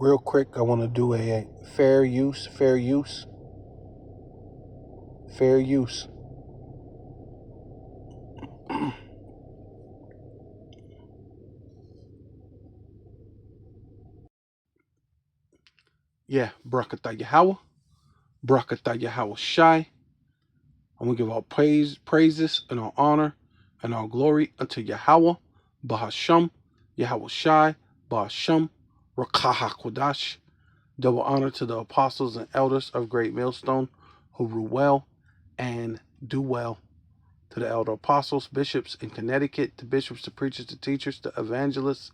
Real quick, I want to do a fair use. Yeah, Barakatah Yahweh, Barakatah Yahweh Shai. I'm going to give all praises and all honor and all glory unto Yahweh, Bahasham, Yahweh Shai, Bahasham, Rakaha Kodash. Double honor to the apostles and elders of Great Millstone who rule well and do well. To the elder apostles, bishops in Connecticut, to bishops, to preachers, to teachers, to evangelists,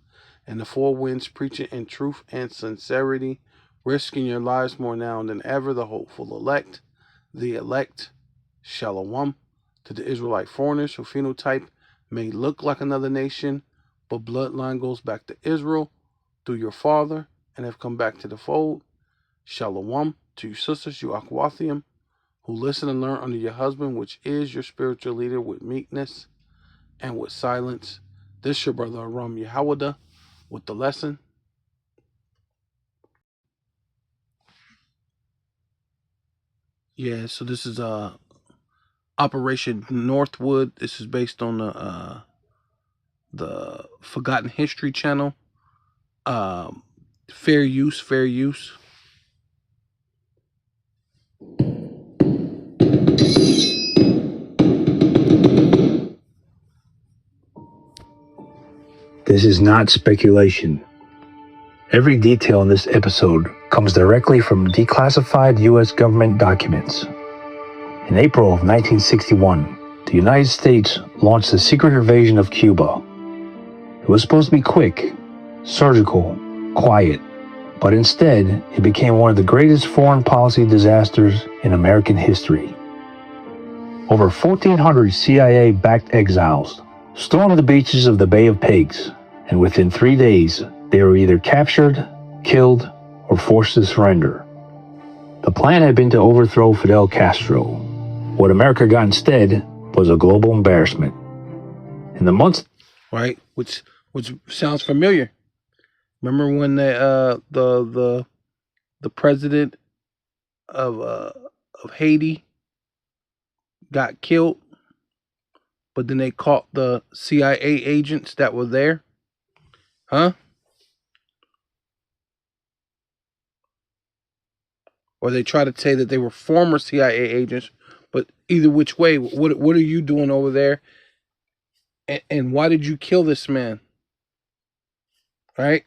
and the four winds preaching in truth and sincerity, risking your lives more now than ever, the hopeful elect, the elect, Shalom, to the Israelite foreigners who phenotype may look like another nation, but bloodline goes back to Israel through your father and have come back to the fold. Shalom to you sisters, you Akwathium, who listen and learn under your husband, which is your spiritual leader, with meekness and with silence. This your brother Aram Yehawada with the lesson. Yeah, so this is Operation Northwood. This is based on the Forgotten History channel. Fair use. This is not speculation. Every detail in this episode comes directly from declassified U.S. government documents. In April of 1961, the United States launched a secret invasion of Cuba. It was supposed to be quick, surgical, quiet, but instead it became one of the greatest foreign policy disasters in American history. Over 1,400 CIA-backed exiles stormed the beaches of the Bay of Pigs, and within 3 days, they were either captured, killed, or forced to surrender. The plan had been to overthrow Fidel Castro. What America got instead was a global embarrassment. In the months, right, which sounds familiar. Remember when the president of Haiti got killed, but then they caught the CIA agents that were there? Huh? Or they try to say that they were former CIA agents, but either which way, what are you doing over there? And why did you kill this man? Right?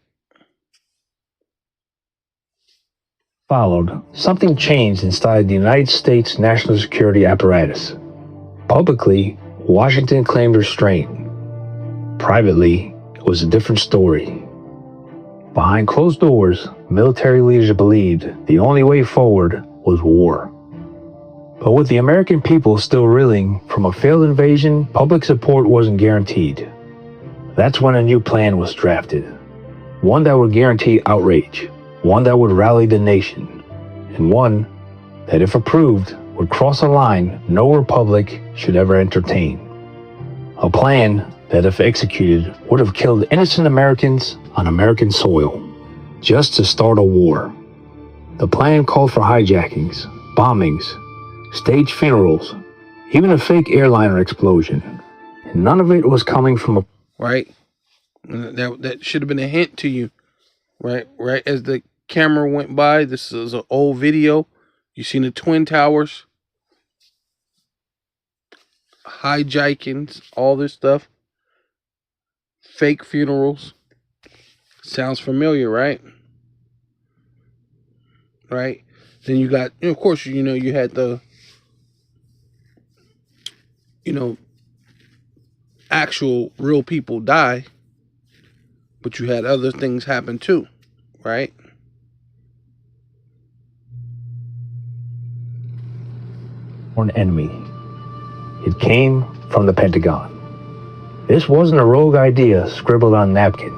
Followed, something changed inside the United States national security apparatus. Publicly, Washington claimed restraint. Privately, it was a different story. Behind closed doors, military leaders believed the only way forward was war. But with the American people still reeling from a failed invasion, public support wasn't guaranteed. That's when a new plan was drafted. One that would guarantee outrage, one that would rally the nation, and one that, if approved, would cross a line no republic should ever entertain. A plan that, if executed, would have killed innocent Americans on American soil, just to start a war. The plan called for hijackings, bombings, staged funerals, even a fake airliner explosion. And none of it was coming from a... Right? That should have been a hint to you. Right? As the camera went by, this is an old video. You seen the Twin Towers, hijackings, all this stuff. Fake funerals. Sounds familiar, right? Right? Then you got, of course, you had the, actual real people die, but you had other things happen too, right? An enemy. It came from the Pentagon. This wasn't a rogue idea scribbled on a napkin.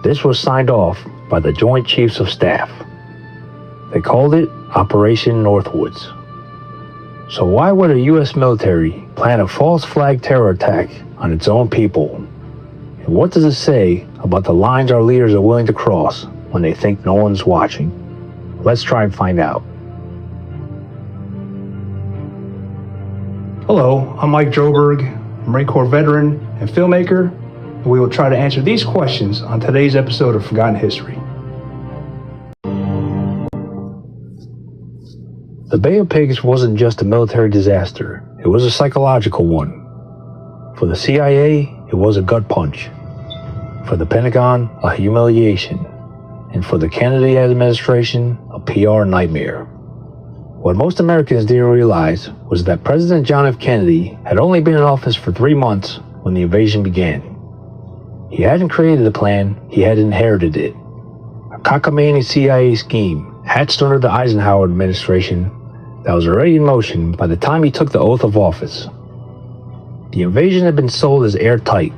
This was signed off by the Joint Chiefs of Staff. They called it Operation Northwoods. So why would a U.S. military plan a false flag terror attack on its own people? And what does it say about the lines our leaders are willing to cross when they think no one's watching? Let's try and find out. Hello, I'm Mike Droberg, Marine Corps veteran and filmmaker, and we will try to answer these questions on today's episode of Forgotten History. The Bay of Pigs wasn't just a military disaster, it was a psychological one. For the CIA, it was a gut punch. For the Pentagon, a humiliation. And for the Kennedy administration, a PR nightmare. What most Americans didn't realize was that President John F. Kennedy had only been in office for 3 months when the invasion began. He hadn't created the plan, he had inherited it. A cockamamie CIA scheme hatched under the Eisenhower administration that was already in motion by the time he took the oath of office. The invasion had been sold as airtight,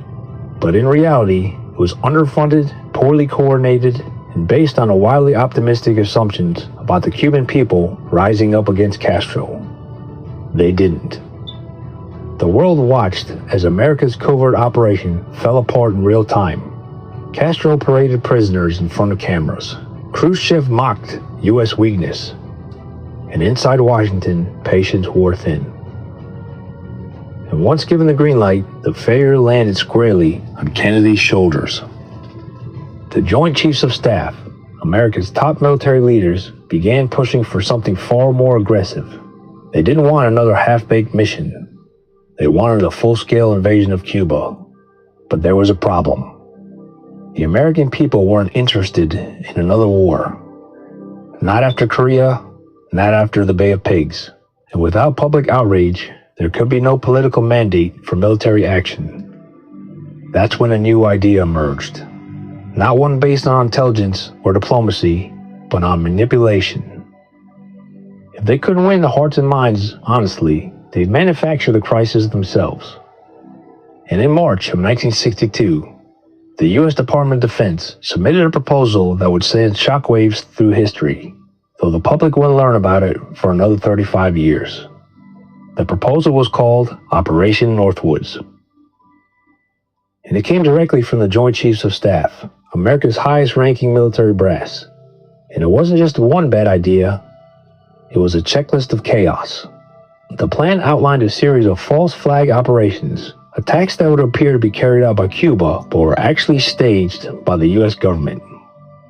but in reality, it was underfunded, poorly coordinated, and based on a wildly optimistic assumptions about the Cuban people rising up against Castro. They didn't. The world watched as America's covert operation fell apart in real time. Castro paraded prisoners in front of cameras. Khrushchev mocked U.S. weakness. And inside Washington, patience wore thin. And once given the green light, the failure landed squarely on Kennedy's shoulders. The Joint Chiefs of Staff, America's top military leaders, began pushing for something far more aggressive. They didn't want another half-baked mission. They wanted a full-scale invasion of Cuba. But there was a problem. The American people weren't interested in another war. Not after Korea, not after the Bay of Pigs. And without public outrage, there could be no political mandate for military action. That's when a new idea emerged. Not one based on intelligence or diplomacy, but on manipulation. If they couldn't win the hearts and minds honestly, they'd manufacture the crisis themselves. And in March of 1962, the U.S. Department of Defense submitted a proposal that would send shockwaves through history, though the public wouldn't learn about it for another 35 years. The proposal was called Operation Northwoods. And it came directly from the Joint Chiefs of Staff, America's highest-ranking military brass. And it wasn't just one bad idea, it was a checklist of chaos. The plan outlined a series of false flag operations, attacks that would appear to be carried out by Cuba, but were actually staged by the U.S. government.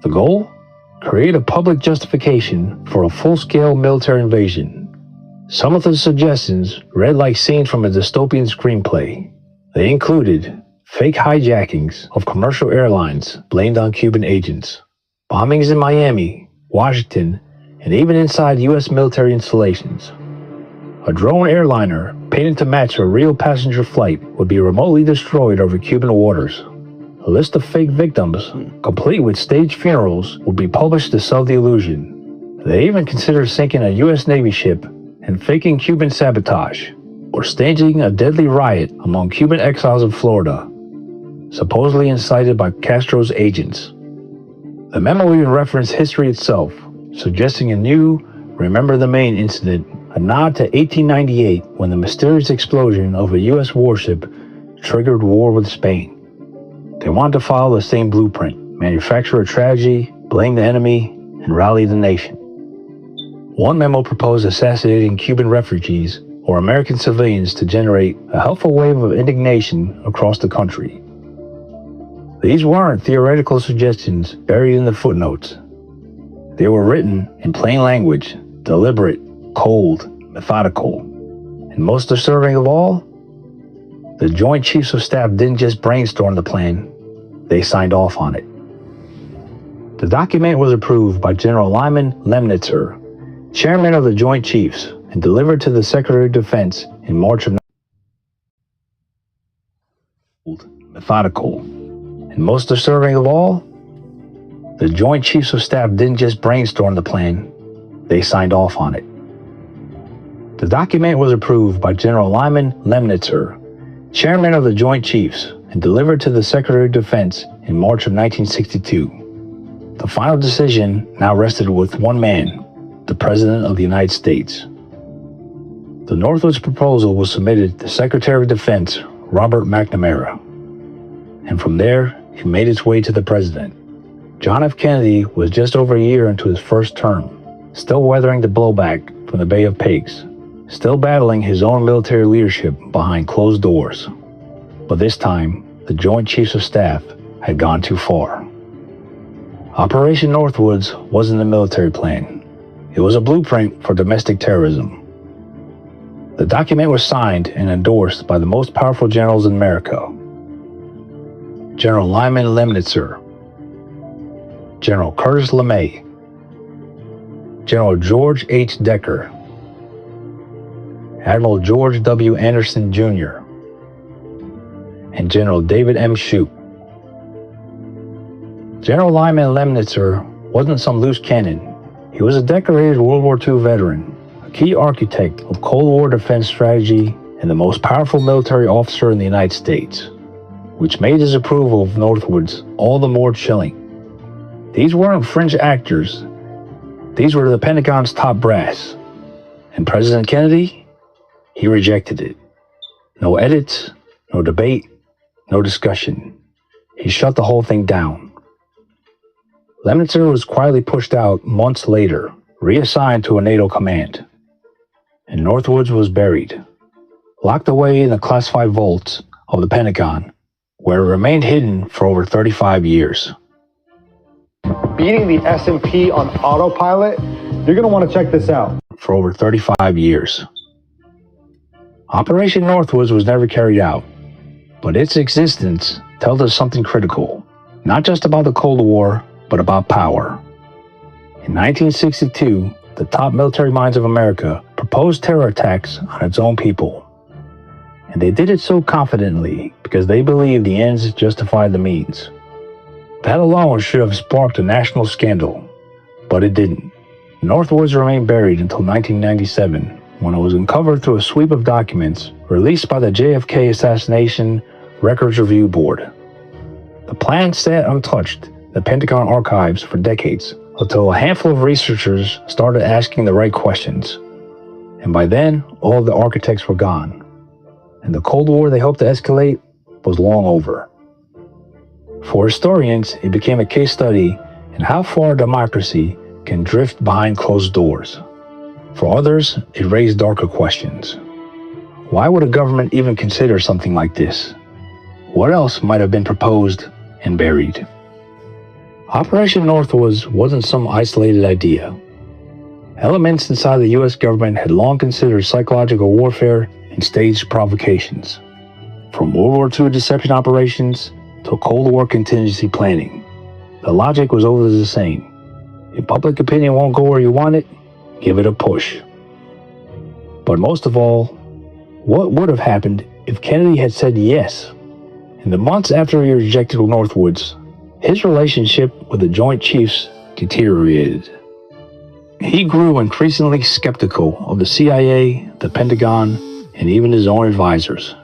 The goal? Create a public justification for a full-scale military invasion. Some of the suggestions read like scenes from a dystopian screenplay. They included fake hijackings of commercial airlines blamed on Cuban agents, bombings in Miami, Washington, and even inside U.S. military installations. A drone airliner painted to match a real passenger flight would be remotely destroyed over Cuban waters. A list of fake victims, complete with staged funerals, would be published to sell the illusion. They even considered sinking a U.S. Navy ship and faking Cuban sabotage, or staging a deadly riot among Cuban exiles in Florida, supposedly incited by Castro's agents. The memo even referenced history itself, suggesting a new Remember the Maine incident, a nod to 1898 when the mysterious explosion of a U.S. warship triggered war with Spain. They wanted to follow the same blueprint, manufacture a tragedy, blame the enemy, and rally the nation. One memo proposed assassinating Cuban refugees or American civilians to generate a helpful wave of indignation across the country. These weren't theoretical suggestions buried in the footnotes. They were written in plain language, deliberate, cold, methodical. And most disturbing of all, the Joint Chiefs of Staff didn't just brainstorm the plan, they signed off on it. The document was approved by General Lyman Lemnitzer, chairman of the Joint Chiefs, and delivered to the Secretary of Defense in March of methodical. And most disturbing of all, the Joint Chiefs of Staff didn't just brainstorm the plan, they signed off on it. The document was approved by General Lyman Lemnitzer, chairman of the Joint Chiefs, and delivered to the Secretary of Defense in March of 1962. The final decision now rested with one man, the President of the United States. The Northwoods proposal was submitted to Secretary of Defense Robert McNamara, and from there, it made its way to the President. John F. Kennedy was just over a year into his first term, still weathering the blowback from the Bay of Pigs, still battling his own military leadership behind closed doors. But this time, the Joint Chiefs of Staff had gone too far. Operation Northwoods wasn't a military plan. It was a blueprint for domestic terrorism. The document was signed and endorsed by the most powerful generals in America: General Lyman Lemnitzer, General Curtis LeMay, General George H. Decker, Admiral George W. Anderson Jr., and General David M. Shoup. General Lyman Lemnitzer wasn't some loose cannon. He was a decorated World War II veteran, a key architect of Cold War defense strategy, and the most powerful military officer in the United States, which made his approval of Northwoods all the more chilling. These weren't fringe actors. These were the Pentagon's top brass. And President Kennedy, he rejected it. No edits, no debate, no discussion. He shut the whole thing down. Lemnitzer was quietly pushed out months later, reassigned to a NATO command. And Northwoods was buried, locked away in the classified vaults of the Pentagon, where it remained hidden for over 35 years. Beating the S&P on autopilot, you're going to want to check this out. For over 35 years. Operation Northwoods was never carried out, but its existence tells us something critical, not just about the Cold War, but about power. In 1962, the top military minds of America proposed terror attacks on its own people. And they did it so confidently because they believed the ends justified the means. That alone should have sparked a national scandal, but it didn't. Northwoods remained buried until 1997, when it was uncovered through a sweep of documents released by the JFK Assassination Records Review Board. The plan sat untouched in the Pentagon archives for decades, until a handful of researchers started asking the right questions. And by then, all of the architects were gone. And the Cold War they hoped to escalate was long over. For historians, it became a case study in how far democracy can drift behind closed doors. For others, it raised darker questions. Why would a government even consider something like this? What else might have been proposed and buried? Operation Northwoods wasn't some isolated idea. Elements inside the U.S. government had long considered psychological warfare and staged provocations. From World War II deception operations to Cold War contingency planning, the logic was always the same. If public opinion won't go where you want it, give it a push. But most of all, what would have happened if Kennedy had said yes? In the months after he rejected Northwoods, his relationship with the Joint Chiefs deteriorated. He grew increasingly skeptical of the CIA, the Pentagon, and even his own advisors.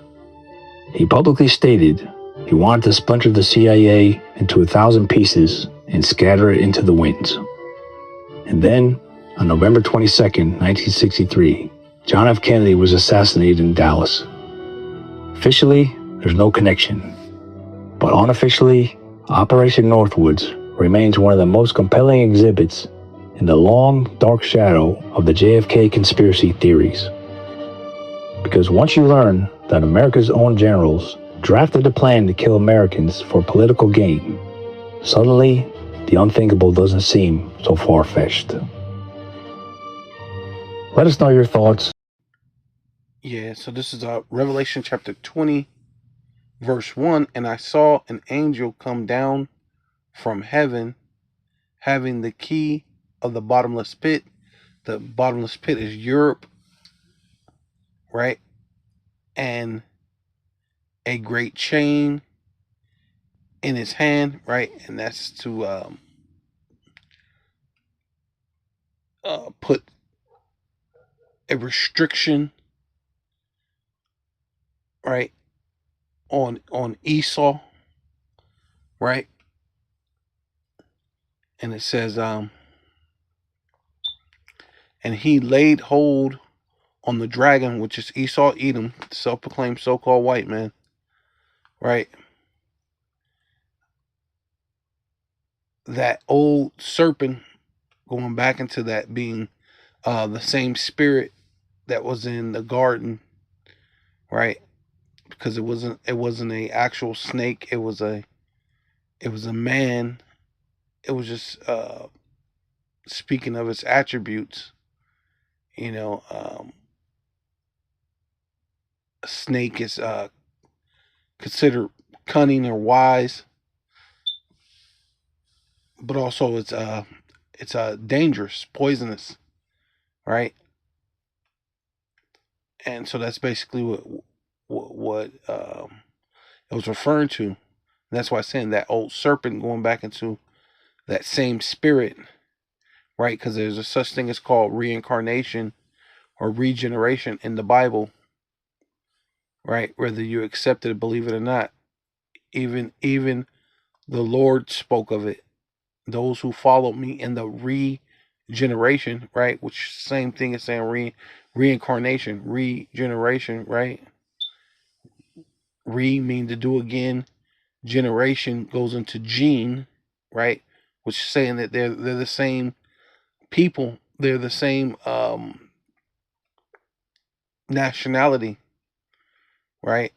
He publicly stated he wanted to splinter the CIA into 1,000 pieces and scatter it into the winds. And then, on November 22, 1963, John F. Kennedy was assassinated in Dallas. Officially, there's no connection. But unofficially, Operation Northwoods remains one of the most compelling exhibits in the long, dark shadow of the JFK conspiracy theories. Because once you learn that America's own generals drafted a plan to kill Americans for political gain, suddenly the unthinkable doesn't seem so far-fetched. Let us know your thoughts. Yeah, so this is Revelation chapter 20, verse 1. And I saw an angel come down from heaven, having the key of the bottomless pit. The bottomless pit is Europe, right? And a great chain in his hand, right? And that's to put a restriction, right, on Esau, right? And it says, and he laid hold on the dragon, which is Esau, Edom, self-proclaimed so-called white man, right? that old serpent, going back into that being the same spirit that was in the garden, right? Because it wasn't a actual snake. It was a man. It was just speaking of its attributes. You know, a snake is considered cunning or wise, but also it's dangerous, poisonous, right? And so that's basically what it was referring to. And that's why I'm saying that old serpent, going back into that same spirit, right? Because there's a such thing as called reincarnation or regeneration in the Bible, right? Whether you accept it or believe it or not, even the Lord spoke of it. Those who followed me in the regeneration, right? Which same thing as saying reincarnation, regeneration, right? Re mean to do again. Generation goes into gene, right? Which is saying that they're the same people. They're the same nationality, right?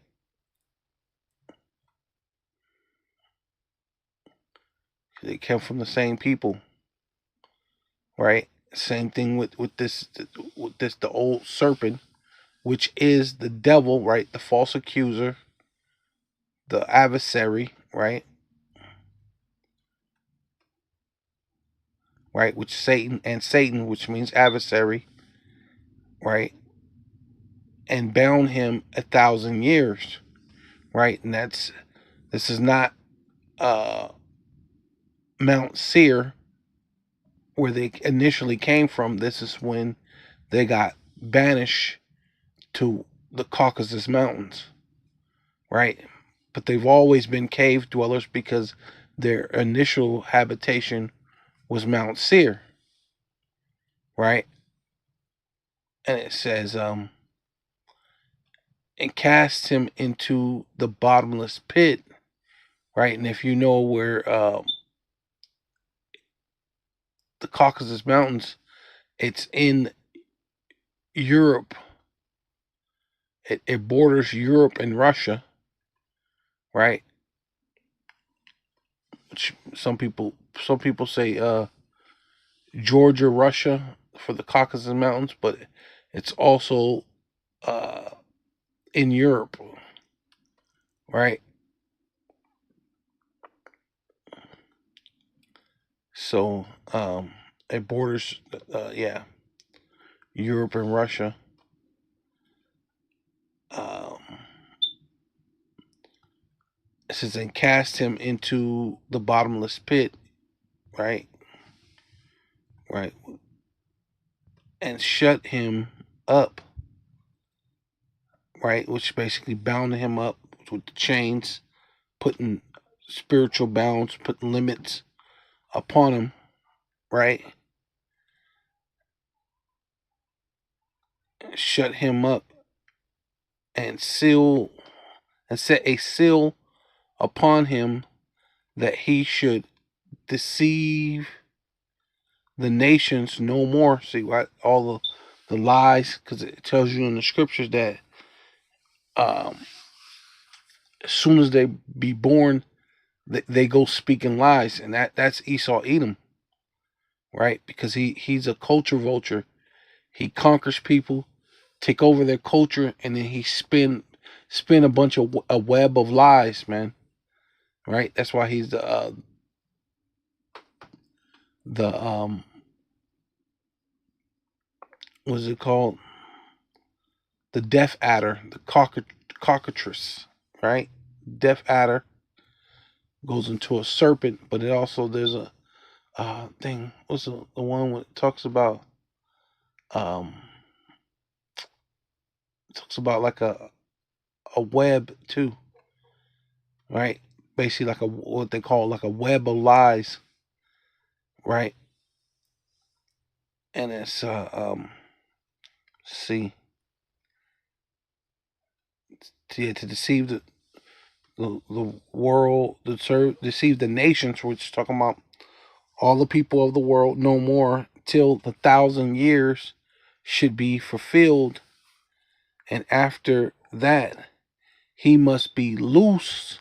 They come from the same people, right? Same thing with this the old serpent, which is the devil, right? The false accuser, the adversary, right? Right, which Satan, which means adversary, right? And bound him 1,000 years, right? And this is not uh Mount Seir where they initially came from. This is when they got banished to the Caucasus Mountains, right? But they've always been cave dwellers because their initial habitation was Mount Seir, right? And it says, and cast him into the bottomless pit, right? And if you know where the Caucasus Mountains, it's in Europe. It borders Europe and Russia, right? Which some people say Georgia, Russia for the Caucasus Mountains, but it's also uh, in Europe, right? So it borders, yeah, Europe and Russia. Um, it says, and cast him into the bottomless pit, right? Right, and shut him up, right? Which basically bound him up with the chains, putting spiritual bounds, putting limits upon him, right? Shut him up and seal and set a seal upon him that he should deceive the nations no more. See what all the lies, because it tells you in the scriptures that um, as soon as they be born, they go speaking lies, and that's Esau Edom, right? Because he's a culture vulture. He conquers people, take over their culture, and then he spin a bunch of a web of lies, man. Right? That's why he's the what's it called? The death adder, the cockatrice, right? Death adder goes into a serpent, but it also there's a thing. What's the one that talks about um talks about like a web too, right? Basically like a what they call like a web of lies, right? And it's see to deceive the world, to deceive the nations, which is talking about all the people of the world no more till the 1,000 years should be fulfilled, and after that he must be loose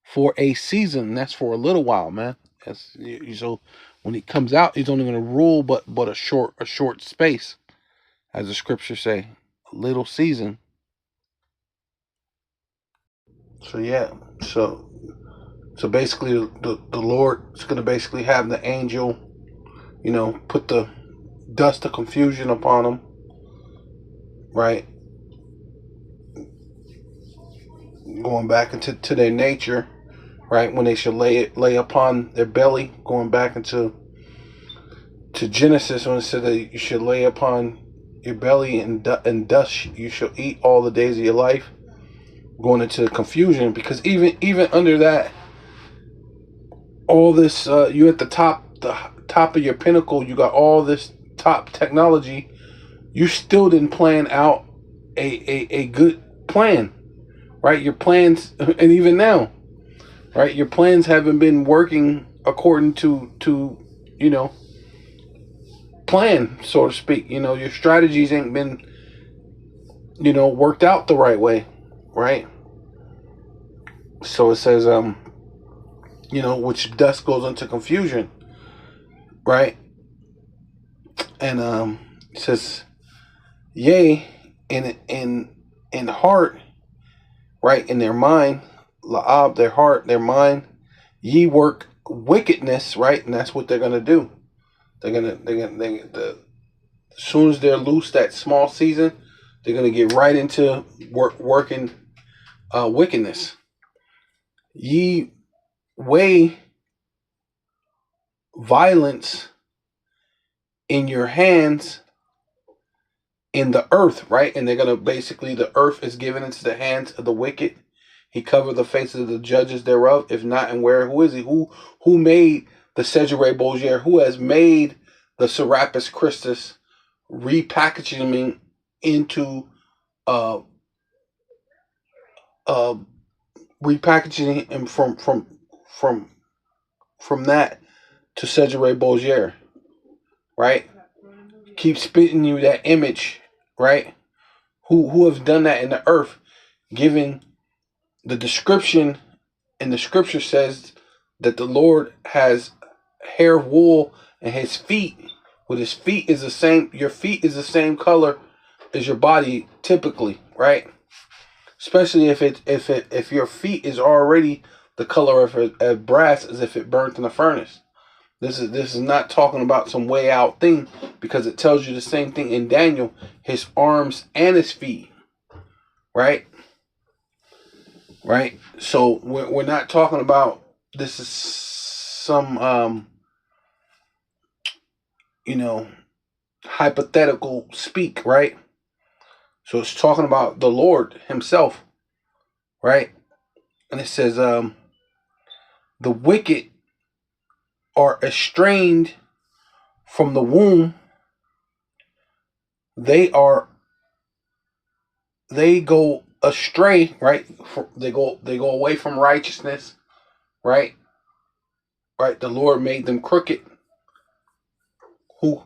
for a season. That's for a little while, man. So when he comes out, he's only going to rule, but a short space, as the scriptures say, a little season. So yeah, so basically, the Lord is going to basically have the angel, put the dust of confusion upon them, right? Going back into their nature, right? When they should lay upon their belly, going back into Genesis when it said that you should lay upon your belly and dust you shall eat all the days of your life. Going into confusion, because even under that, all this you at the top of your pinnacle, you got all this top technology. You still didn't plan out a good plan, right? Your plans, and even now, right, your plans haven't been working according to plan, so to speak. Your strategies ain't been worked out the right way, right? So it says which dust goes into confusion, right? And it says, yea, in heart, right, in their mind, la'ab, their heart, their mind, ye work wickedness, right? And that's what they're gonna do. As soon as they're loose that small season, they're gonna get right into working wickedness. Ye weigh violence in your hands in the earth, right? And they're gonna basically, the earth is given into the hands of the wicked. He covered the faces of the judges thereof. If not, and where? Who is he? Who made the Cedere Bogier? Who has made the Serapis Christus, repackaging him into uh uh repackaging him from that to Cedere Bogier, right? Keep spitting you that image, right? Who have done that in the earth, giving the description, and the scripture says that the Lord has hair of wool, and his feet, with his feet is the same, your feet is the same color as your body typically, right? Especially if your feet is already the color of brass, as if it burnt in a furnace. This is not talking about some way out thing, because it tells you the same thing in Daniel, his arms and his feet, right? Right? So we're not talking about, this is some hypothetical speak, right? So it's talking about the Lord himself, right? And it says the wicked are estranged from the womb. They go astray, right? They go away from righteousness, right? Right? The Lord made them crooked. Who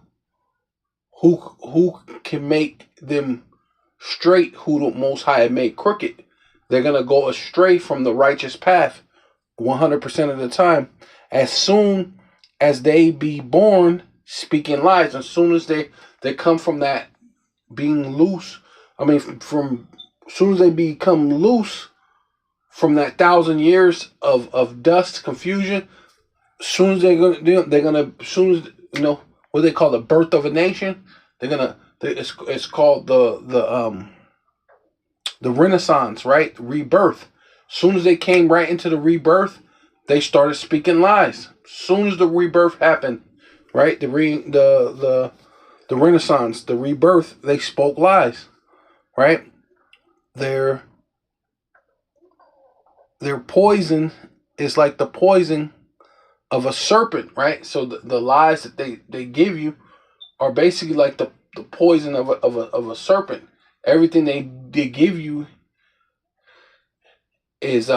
can make them straight? Who the Most High made crooked? They're gonna go astray from the righteous path 100% of the time. As soon as they be born speaking lies, as soon as they come from that being loose, from as soon as they become loose from that 1,000 years of dust, confusion, as soon as as soon as what they call the birth of a nation, it's called the Renaissance, right? Rebirth. As soon as they came right into the rebirth, they started speaking lies. As soon as the rebirth happened, right? The Renaissance, the rebirth, they spoke lies, right? Their poison is like the poison of a serpent, right? So the lies that they give you are basically like the poison of a serpent. Everything they give you is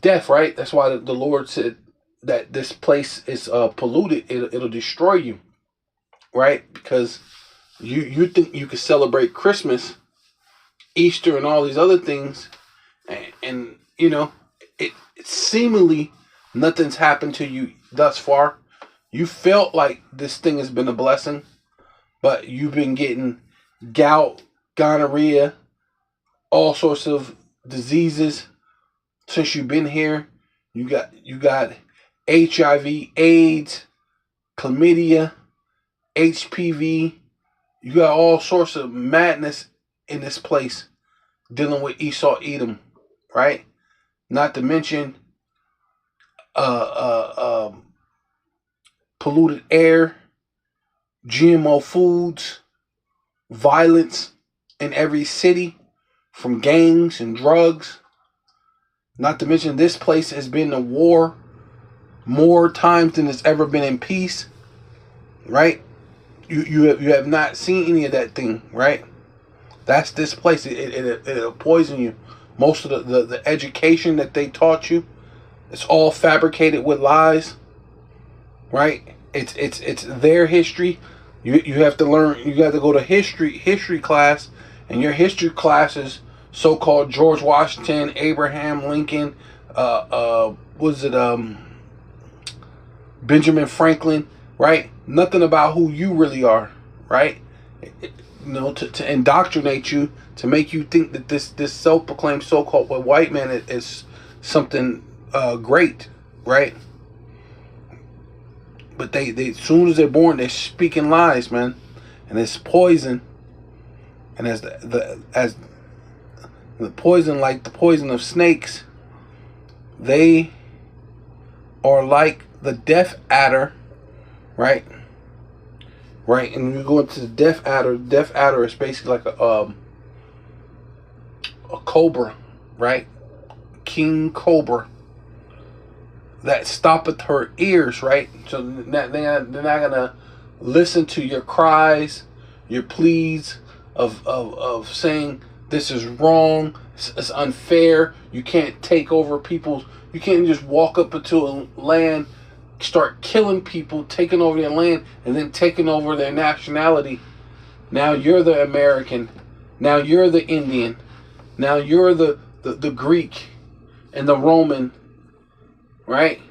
death, right? That's why the Lord said, that this place is polluted, it'll destroy you, right? Because you think you could celebrate Christmas, Easter, and all these other things, and you know, it seemingly nothing's happened to you thus far. You felt like this thing has been a blessing, but you've been getting gout, gonorrhea, all sorts of diseases since you've been here. You got HIV, AIDS, chlamydia, HPV. You got all sorts of madness in this place dealing with Esau Edom, right? Not to mention polluted air, GMO foods, violence in every city from gangs and drugs. Not to mention this place has been in war more times than it's ever been in peace, right? You have not seen any of that thing, right? That's this place. It'll poison you. Most of the education that they taught you, it's all fabricated with lies, right? It's their history. You have to learn. You got to go to history class, and your history classes, so-called George Washington, Abraham Lincoln, was it Benjamin Franklin, right? Nothing about who you really are, right? To indoctrinate you, to make you think that this self-proclaimed so-called white man is something great, right? But they as soon as they're born, they're speaking lies, man, and it's poison. And as the poison, like the poison of snakes, they are like the death adder, right? Right, and when you go into the death adder is basically like a cobra, right? King cobra that stoppeth her ears, right? So they're not gonna listen to your cries, your pleas of saying this is wrong, it's unfair. You can't take over people's. You can't just walk up into a land, start killing people, taking over their land, and then taking over their nationality. Now you're the American. Now you're the Indian. Now you're the Greek and the Roman. Right?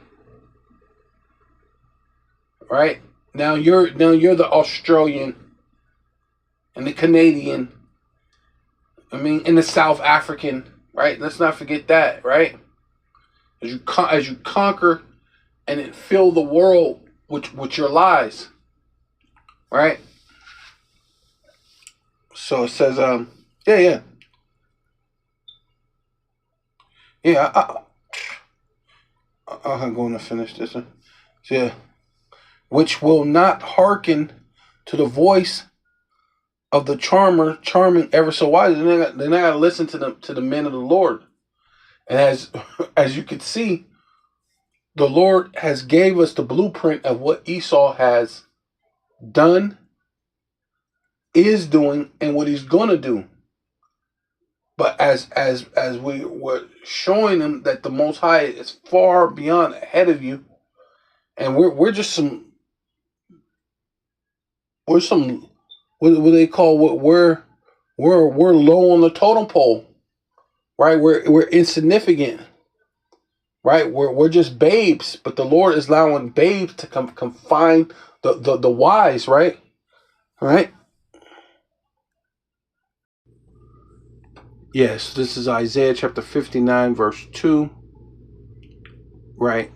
Right? Now you're the Australian and the Canadian. I mean, and the South African. Right? Let's not forget that. Right? As you conquer and it fill the world with your lies, right? So it says, yeah. I'm going to finish this one. So, yeah, which will not hearken to the voice of the charming ever so wise. They're not gonna listen to the men of the Lord. And as you can see, the Lord has gave us the blueprint of what Esau has done, is doing, and what he's gonna do. But as we were showing him that the Most High is far beyond ahead of you, and we're just some what do they call what we're low on the totem pole, right? We're insignificant, right? We're just babes, but the Lord is allowing babes to confine the wise, right? Right? Yes, this is Isaiah chapter 59, verse 2. Right?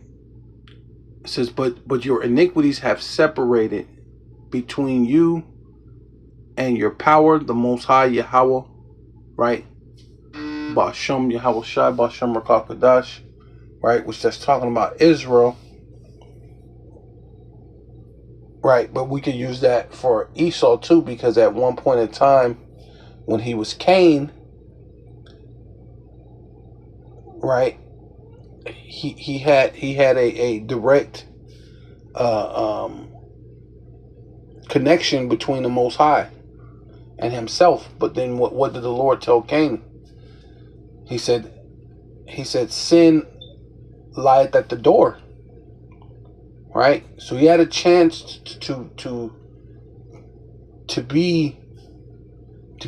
It says, but your iniquities have separated between you and your power, the Most High Yahweh, right? Bashem Yahweh Shai, Bashem Rakakadash, right? Which that's talking about Israel, right? But we could use that for Esau too, because at one point in time, when he was Cain, right? He had a direct connection between the Most High and himself. But then what did the Lord tell Cain? He said, sin lieth at the door. right? So he had a chance to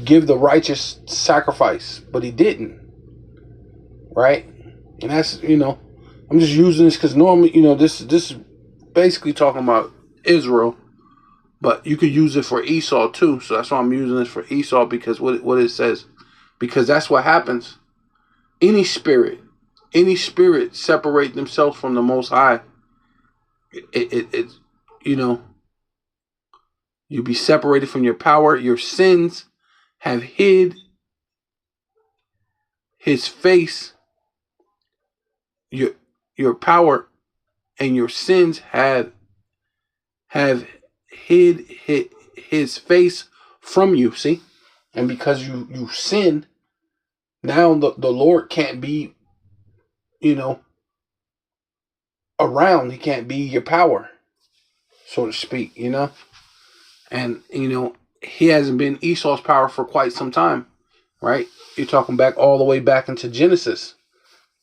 give the righteous sacrifice, but he didn't, right? And that's, I'm just using this because normally, this is basically talking about Israel, but you could use it for Esau too. So that's why I'm using this for Esau, because what it says, because that's what happens. Any spirit separate themselves from the Most High. It you be separated from your power. Your sins have hid his face. Your power and your sins have hid his face from you. See, and because you sin, now the Lord can't be, around. He can't be your power, so to speak. And he hasn't been Esau's power for quite some time, right? You're talking back all the way back into Genesis,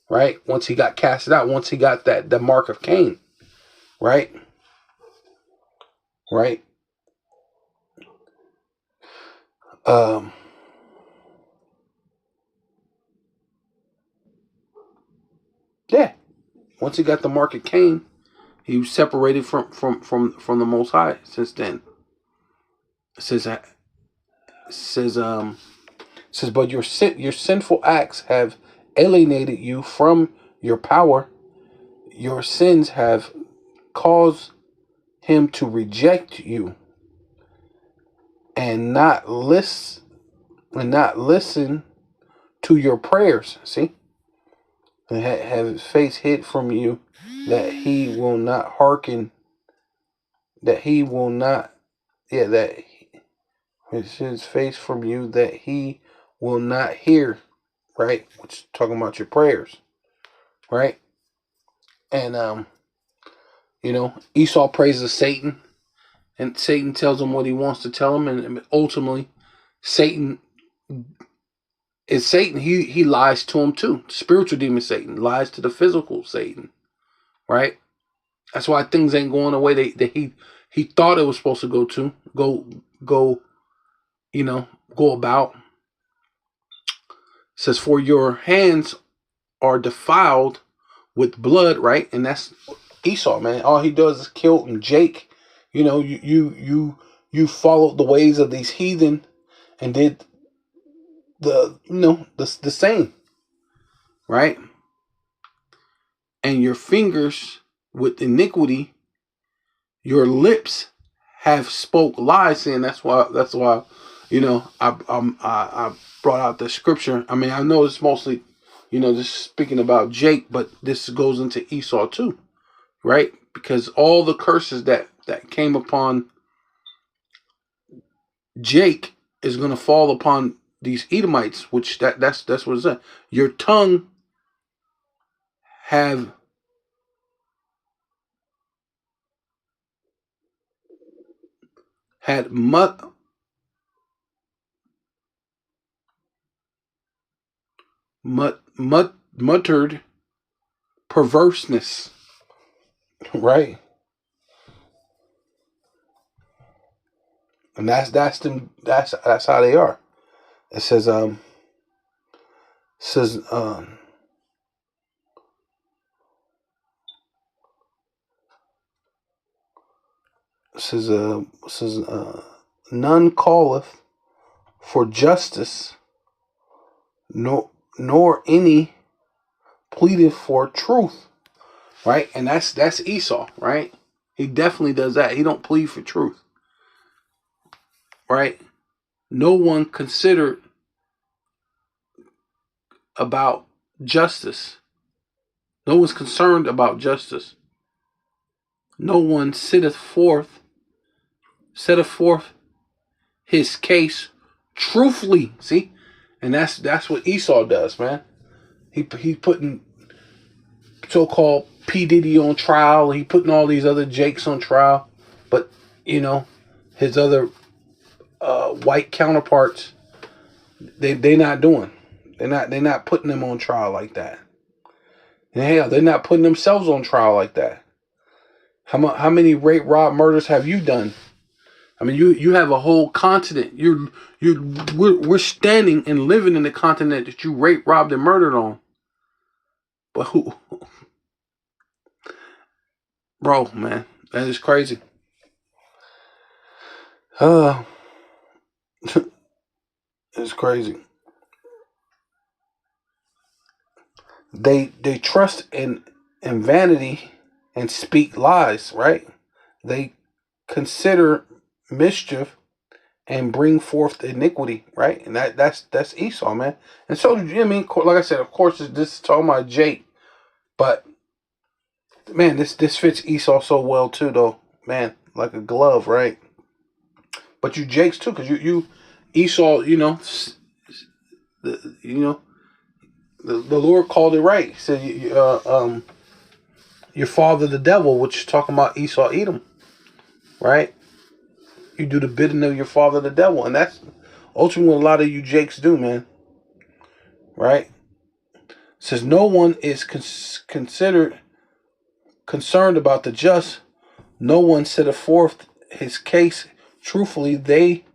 right? Once he got casted out, once he got the mark of Cain, right? Right. Yeah. Once he got the mark of Cain, he was separated from the Most High. Since then, it says, but your sinful acts have alienated you from your power. Your sins have caused him to reject you and not listen to your prayers. See, and have his face hid from you, that he will not hearken. That he will not. Yeah, that his face from you, that he will not hear. Right, which is talking about your prayers. Right, and Esau praises Satan, and Satan tells him what he wants to tell him, and ultimately, Satan. He lies to him too. The spiritual demon Satan lies to the physical Satan, right? That's why things ain't going the way that he thought it was supposed to go about. It says, for your hands are defiled with blood, right? And that's Esau, man. All he does is kill. And Jake, you followed the ways of these heathen and did the same, right? And your fingers with iniquity, your lips have spoke lies, and that's why I brought out the scripture. I mean, I know it's mostly just speaking about Jake, but this goes into Esau too, right? Because all the curses that came upon Jake is going to fall upon these Edomites, which that's what it says. Your tongue have had muttered perverseness, right? And that's them. That's how they are. It says says says none calleth for justice, nor any pleadeth for truth, right? And that's Esau, right? He definitely does that. He don't plead for truth, right? No one considered about justice. No one's concerned about justice. No one setteth forth his case truthfully. See, and that's what Esau does, man. He putting so-called P Diddy on trial. He putting all these other Jakes on trial, but his other white counterparts, they not doing. They're not putting them on trial like that. And hell, they're not putting themselves on trial like that. How many rape, rob, murders have you done? I mean, you have a whole continent. We're standing and living in the continent that you raped, robbed, and murdered on. But who, bro, man, that is crazy. It's crazy. They trust in vanity and speak lies, right? They consider mischief and bring forth iniquity, right? And that's Esau, man. And so, I mean, like I said, of course, this is talking about Jake, but man, this fits Esau so well too, though, man, like a glove, right? But you Jakes too, because you Esau, the, you know, the Lord called it right. He said, your father the devil, which is talking about Esau, Edom, right? You do the bidding of your father the devil, and that's ultimately what a lot of you Jakes do, man. Right? It says no one is considered concerned about the just. No one setteth forth his case truthfully. They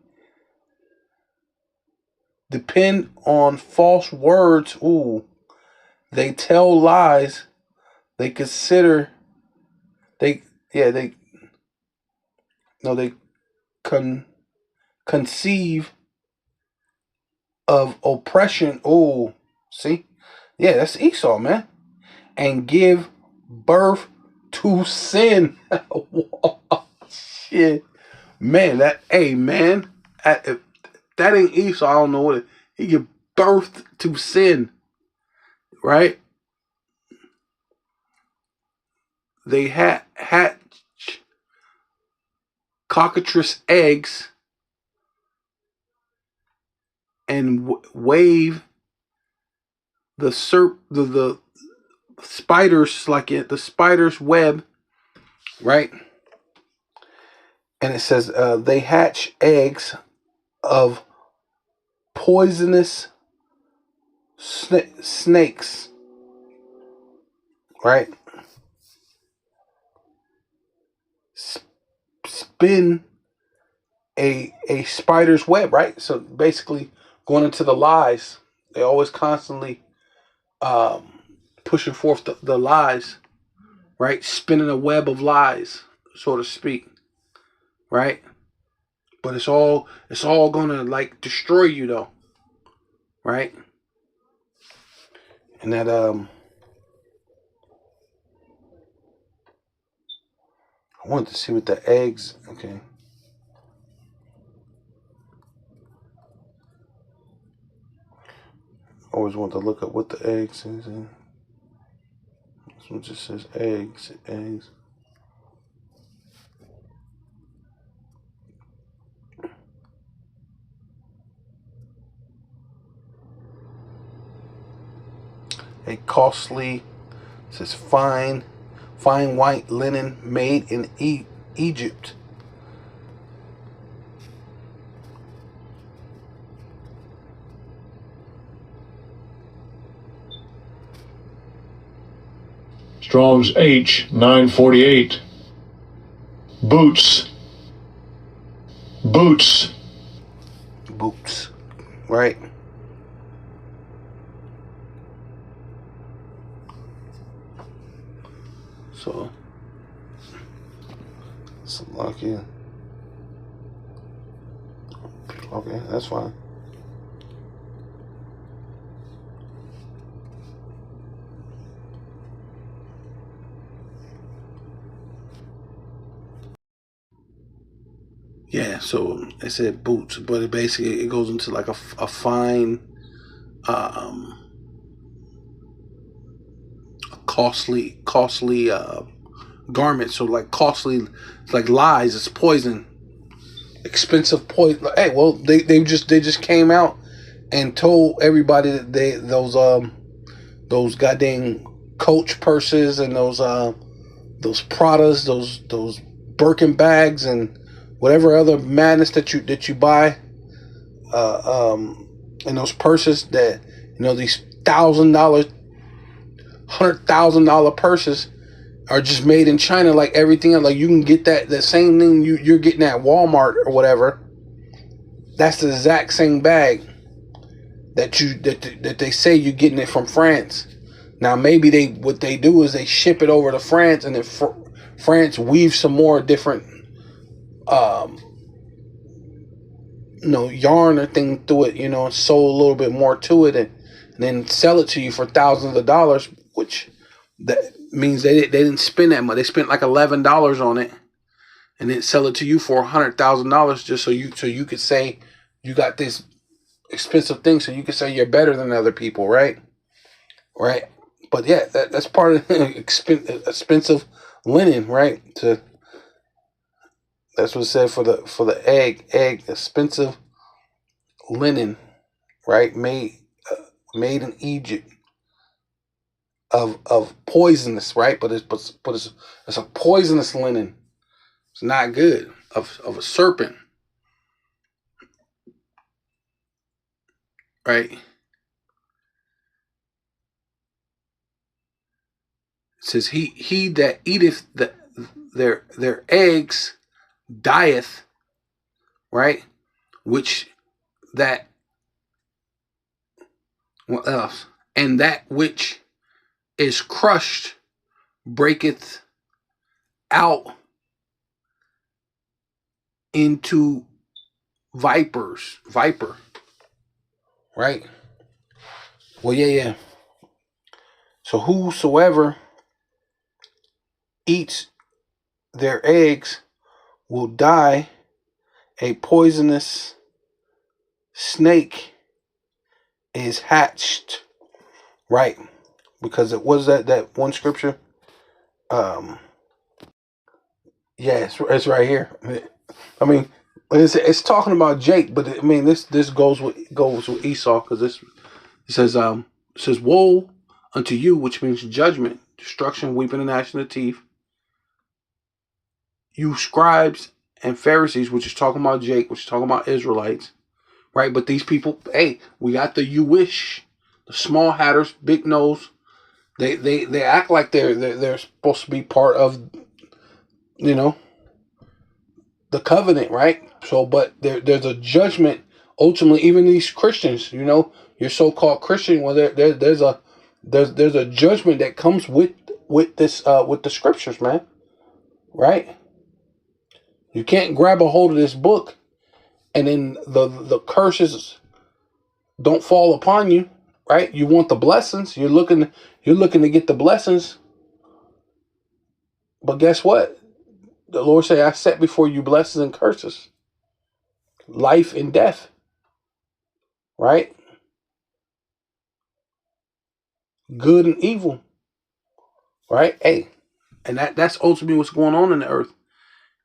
depend on false words. Ooh, they tell lies. They consider they yeah they no they conceive of oppression. Ooh, see, yeah, that's Esau, man, and give birth to sin. Shit, man, if that ain't Esau, I don't know what it. He give birth to sin, right? They hatch cockatrice eggs and wave the spiders like it, the spider's web, right? And it says they hatch eggs of poisonous snakes, right? Spin a spider's web, right? So basically, going into the lies, they always constantly pushing forth the lies, right? Spinning a web of lies, so to speak, right? But it's all gonna like destroy you though, right? And that I wanted to see what the eggs. Okay. Always want to look up what the eggs is. This one just says eggs. A costly, it says fine white linen made in Egypt. Strong's H 948. Boots, right? So, Slovakia. Okay, that's fine. Yeah, so it said boots, but it goes into like a fine, a costly garment. So like costly, it's like lies. It's poison, expensive poison. Hey, well they just came out and told everybody that those goddamn Coach purses and those Pradas, those Birkin bags and whatever other madness that you buy, and those purses that these $1,000, $100,000 purses, are just made in China like everything else. Like you can get that same thing you're getting at Walmart or whatever. That's the exact same bag that they say you're getting it from France. Now maybe what they do is they ship it over to France, and then France weaves some more different yarn or thing through it, and sew a little bit more to it, and then sell it to you for thousands of dollars, which that means they didn't spend that much. They spent like $11 on it, and then sell it to you for $100,000 just so you could say you got this expensive thing, so you could say you're better than other people, right? Right. But yeah, that's part of expensive linen, right? That's what it said for the egg expensive linen, right? Made in Egypt of poisonous, right? But it's a poisonous linen. It's not good, of a serpent, right? It says he that eateth their eggs dieth, right? Which that what else? And that which is crushed breaketh out into viper, right? Well, yeah. So whosoever eats their eggs will die a poisonous snake is hatched, right? Because it was that one scripture. Yeah, it's right here. I mean, it's talking about Jake, but I mean this goes with Esau, because it says woe unto you, which means judgment, destruction, weeping, and gnashing of teeth. You scribes and Pharisees, which is talking about Jake, which is talking about Israelites, right? But these people, hey, we got the Jewish, the small hatters, big nose. They act like they're supposed to be part of, the covenant, right? So, but there's a judgment. Ultimately, even these Christians, your so-called Christian, well, there's a judgment that comes with this with the scriptures, man. Right? You can't grab a hold of this book and then the curses don't fall upon you, right? You want the blessings. You're looking to get the blessings, but guess what? The Lord say, "I set before you blessings and curses, life and death." Right? Good and evil. Right? Hey, and that's ultimately what's going on in the earth,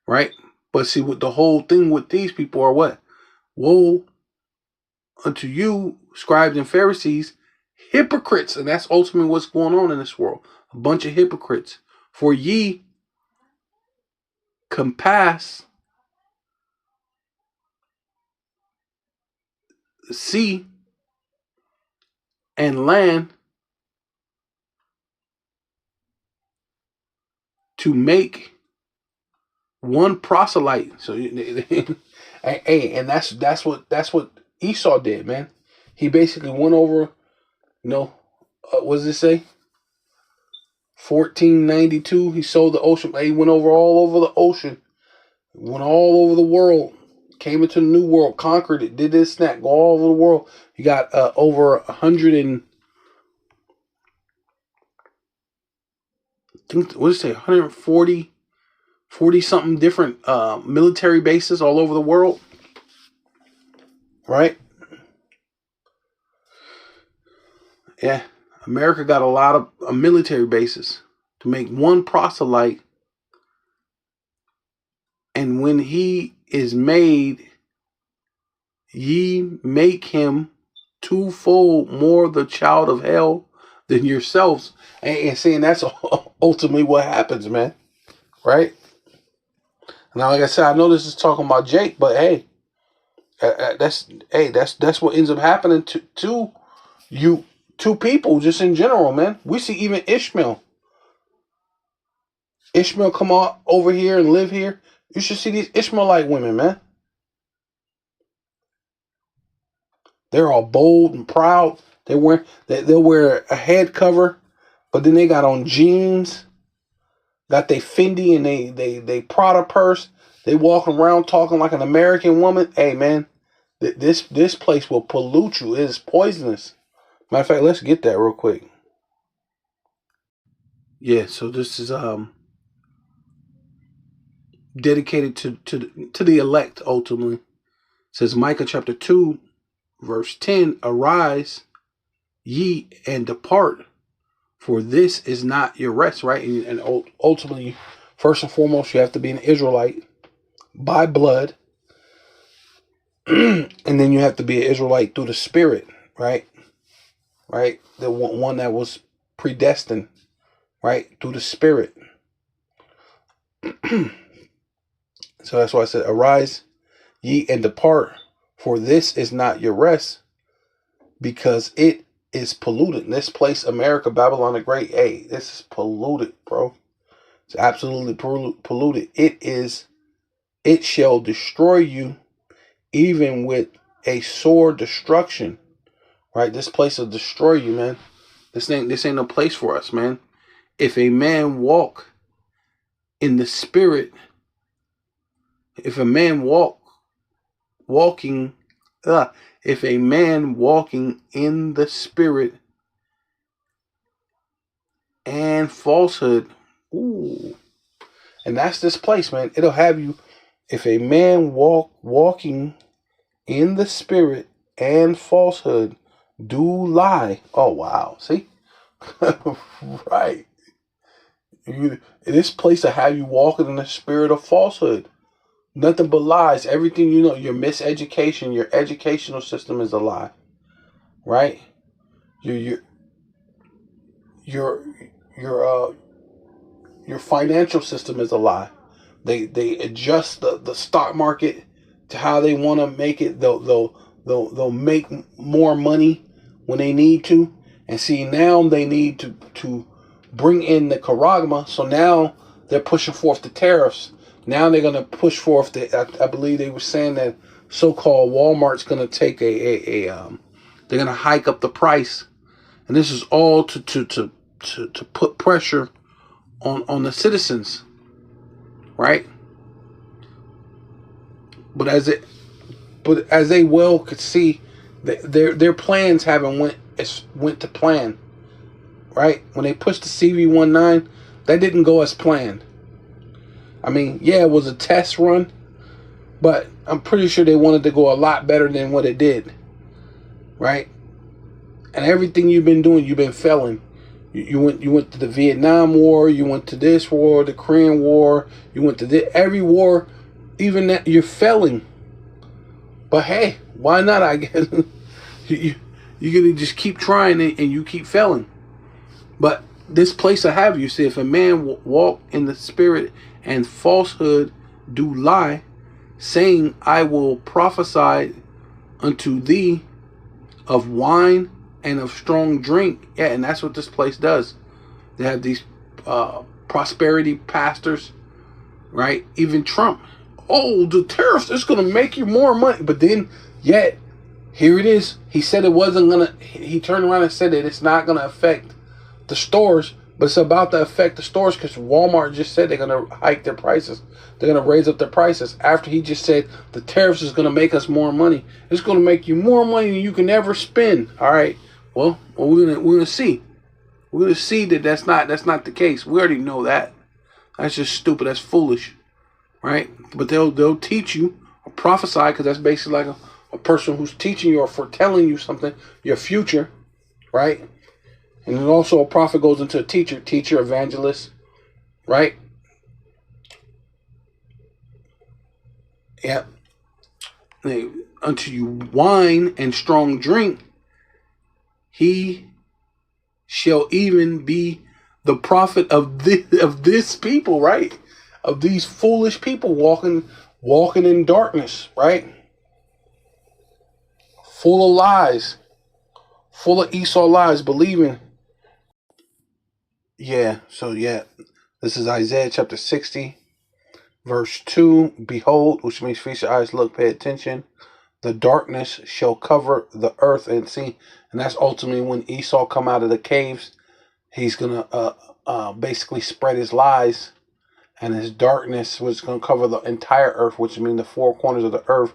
right? But see, what the whole thing with these people are what? Woe unto you, scribes and Pharisees, hypocrites, and that's ultimately what's going on in this world. A bunch of hypocrites. For ye compass sea and land to make one proselyte. So, hey, and that's what Esau did, man. He basically went over, what does it say? 1492. He sold the ocean. He went all over the ocean, went all over the world, came into the new world, conquered it, did this, that, go all over the world. He got over 100 and I think, what did it say? 140 something different military bases all over the world, right? Yeah, America got a lot of military bases to make one proselyte, and when he is made, ye make him twofold more the child of hell than yourselves. And saying that's ultimately what happens, man. Right? Now, like I said, I know this is talking about Jake, but hey, that's what ends up happening to you, to people just in general, man. We see even Ishmael. Ishmael come on over here and live here. You should see these Ishmaelite women, man. They're all bold and proud. They'll wear a head cover, but then they got on jeans, got they Fendi and they Prada purse. They walk around talking like an American woman. Hey man, this place will pollute you. It is poisonous. Matter of fact, let's get that real quick. Yeah, so this is dedicated to the elect ultimately. It says Micah chapter 2, verse 10, arise ye and depart, for this is not your rest, right? And ultimately, first and foremost, you have to be an Israelite by blood, and then you have to be an Israelite through the Spirit, right? Right? The one that was predestined, right? Through the Spirit. So that's why I said, arise ye and depart, for this is not your rest, because it is polluted. This place, America, Babylon the Great, hey, this is polluted, bro. It's absolutely polluted. It shall destroy you, even with a sore destruction. Right? This place will destroy you, man. This ain't no place for us, man. If a man walk in the spirit, if a man walking in the spirit and falsehood, ooh, and that's this place, man. It'll have you. If a man walking in the spirit and falsehood do lie. Oh wow, see, right? This place will have you walking in the spirit of falsehood. Nothing but lies. Everything you know, your miseducation, your educational system is a lie, right? Your your your your financial system is a lie. They adjust the stock market to how they want to make it. They'll make more money when they need to, and see now they need to bring in the charagma. So now they're pushing forth the tariffs. Now they're gonna push forth I believe they were saying that so-called Walmart's gonna take they're gonna hike up the price, and this is all to put pressure on the citizens, right? But as they well could see, their plans haven't went to plan, right? When they pushed the CV-19, that didn't go as planned. I mean, yeah, it was a test run, but I'm pretty sure they wanted to go a lot better than what it did, right? And everything you've been doing, you've been failing. You went to the Vietnam War, you went to this war, the Korean War, you went to every war, even that you're failing. But hey, why not? I guess you're gonna just keep trying and you keep failing. But this place I have you. See, if a man walk in the spirit and falsehood do lie, saying, I will prophesy unto thee of wine and of strong drink. Yeah, and that's what this place does. They have these prosperity pastors, right? Even Trump. Oh, the tariffs, it's going to make you more money. But then, yet, here it is. He said it wasn't going to, he turned around and said that it's not going to affect the stores, but it's about to affect the stores because Walmart just said they're going to hike their prices. They're going to raise up their prices after he just said the tariffs is going to make us more money. It's going to make you more money than you can ever spend. All right. Well, we're gonna see. We're gonna see that that's not the case. We already know that. That's just stupid. That's foolish, right? But they'll teach you or prophesy, because that's basically like a person who's teaching you or foretelling you something, your future, right? And then also a prophet goes into a teacher, evangelist, right? Yeah. Unto you wine and strong drink, he shall even be the prophet of this people, right? Of these foolish people walking in darkness, right? Full of lies, full of Esau lies, believing. Yeah, so yeah, This is Isaiah chapter 60, verse 2. Behold, which means feast your eyes, look, pay attention. The darkness shall cover the earth and see. And that's ultimately when Esau come out of the caves. He's going to basically spread his lies. And his darkness was going to cover the entire earth, which means the four corners of the earth,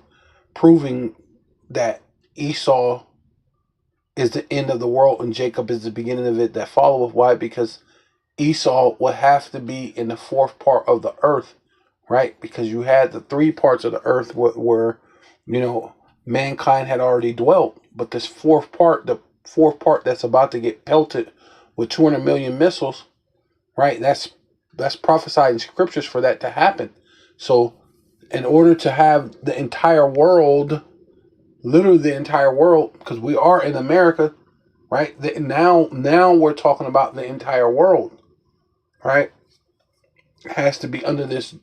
proving that Esau is the end of the world and Jacob is the beginning of it that followeth. Why? Because Esau would have to be in the fourth part of the earth, right? Because you had the three parts of the earth where mankind had already dwelt. But this fourth part, the fourth part that's about to get pelted with 200 million missiles, right? That's prophesied in scriptures for that to happen. So in order to have the entire world, literally the entire world, because we are in America, right? Now we're talking about the entire world, right? It has to be under this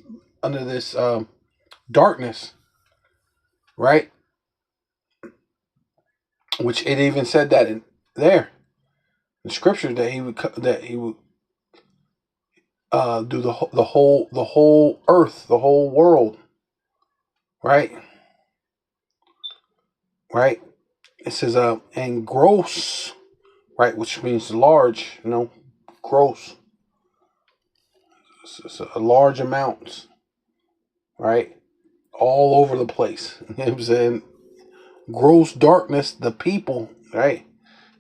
darkness, right? Which it even said that in there, the scripture that he would do the whole earth, the whole world, right? Right? It says and gross, right, which means large, gross. It's a large amounts, right? All over the place. You know what I'm saying? Gross darkness, the people, right?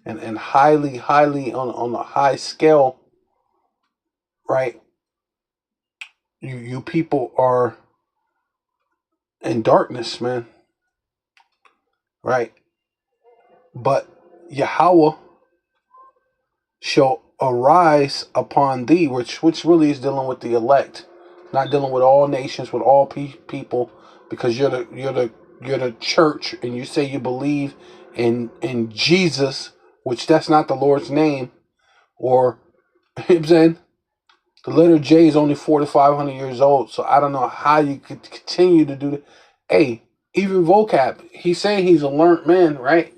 And highly on a high scale, right? You people are in darkness, man. Right? But Yahweh shall arise upon thee, which really is dealing with the elect, not dealing with all nations, with all people, because you're the church, and you say you believe in Jesus, which that's not the Lord's name, or you know what I'm saying, the letter J is only 400 to 500 years old, so I don't know how you could continue to do that. Hey, even vocab, he's saying he's a learned man, right?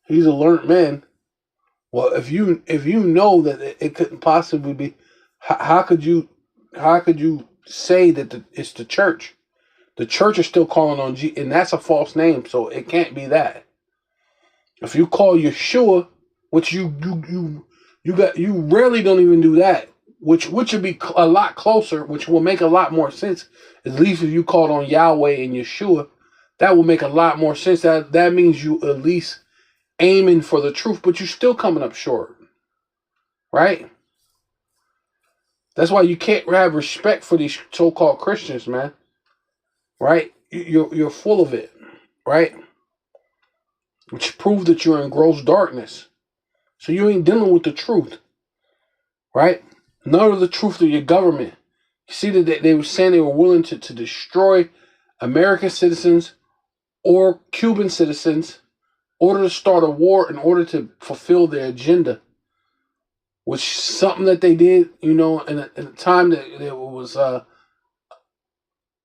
He's a learned man. Well, if you know that it couldn't possibly be, how could you say that it's the church? The church is still calling on and that's a false name, so it can't be that. If you call Yeshua, which you rarely don't even do that, which would be a lot closer, which will make a lot more sense. At least if you called on Yahweh and Yeshua, that will make a lot more sense. That means you at least aiming for the truth, but you're still coming up short, right? That's why you can't have respect for these so-called Christians, man. Right? You're full of it, right? Which proves that you're in gross darkness. So you ain't dealing with the truth, right? None of the truth of your government. You see that they were saying they were willing to destroy American citizens or Cuban citizens in order to start a war, in order to fulfill their agenda. Which something that they did, in a time that it was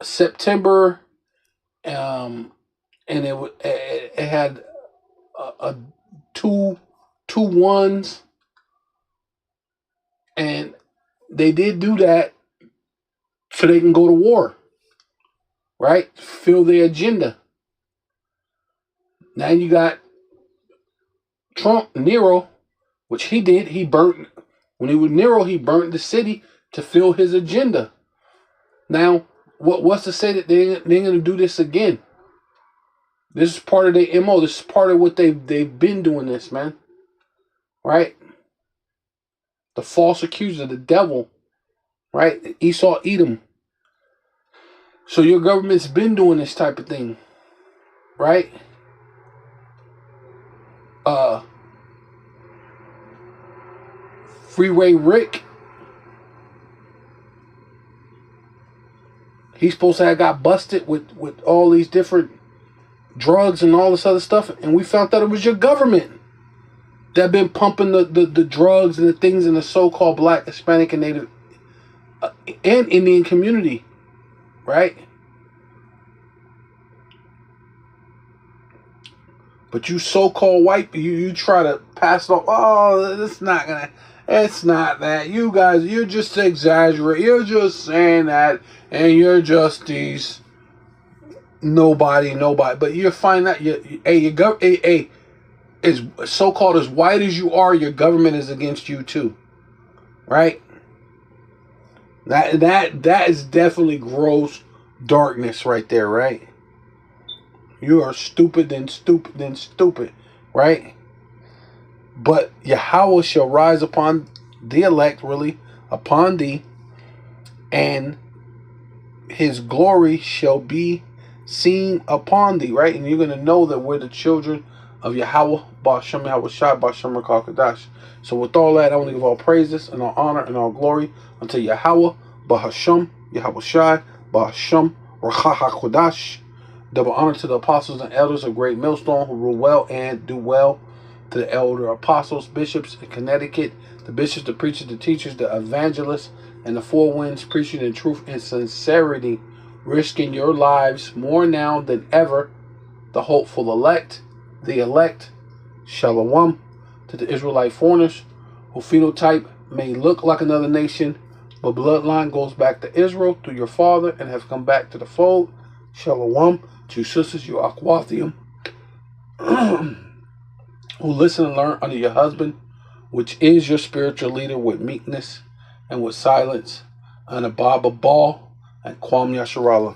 September, and it had a two ones, and they did do that so they can go to war, right? Fill their agenda. Now you got Trump, Nero, which he did. He burnt, when he was Nero, he burnt the city to fill his agenda. Now, what's to say that they're going to do this again? This is part of their MO. This is part of what they've been doing this, man. Right? The false accuser, the devil. Right? Esau, Edom. So your government's been doing this type of thing. Right? Freeway Rick. He's supposed to have got busted with all these different drugs and all this other stuff. And we found out it was your government that been pumping the drugs and the things in the so-called Black, Hispanic, and Native and Indian community, right? But you so-called white, you try to pass it off. Oh, it's not gonna. It's not that. You guys, you're just exaggerating. You're just saying that, and you're just these nobody. But you're finding that as so-called as white as you are, your government is against you too, right? That is definitely gross darkness right there, right? You are stupid, right? But Yahweh shall rise upon the elect, really, upon thee, and his glory shall be seen upon thee, right? And you're going to know that we're the children of Yahweh, Ba'ashem Yahweh Shai, Ba'ashem Rakakadash. So with all that, I want to give all praises and all honor and all glory unto Yahweh, Ba'ashem Yahweh Shai, Ba'ashem Rakakadash. Double honor to the apostles and elders of Great Millstone who rule well and do well. To the elder apostles, bishops in Connecticut, the bishops, the preachers, the teachers, the evangelists, and the four winds, preaching in truth and sincerity, risking your lives more now than ever. The hopeful elect, Shalom, to the Israelite foreigners, who phenotype may look like another nation, but bloodline goes back to Israel through your father and has come back to the fold. Shalom, to your sisters, your Aquathium, who listen and learn under your husband, which is your spiritual leader, with meekness and with silence, and Abba Ball and Kwam Yasharallah.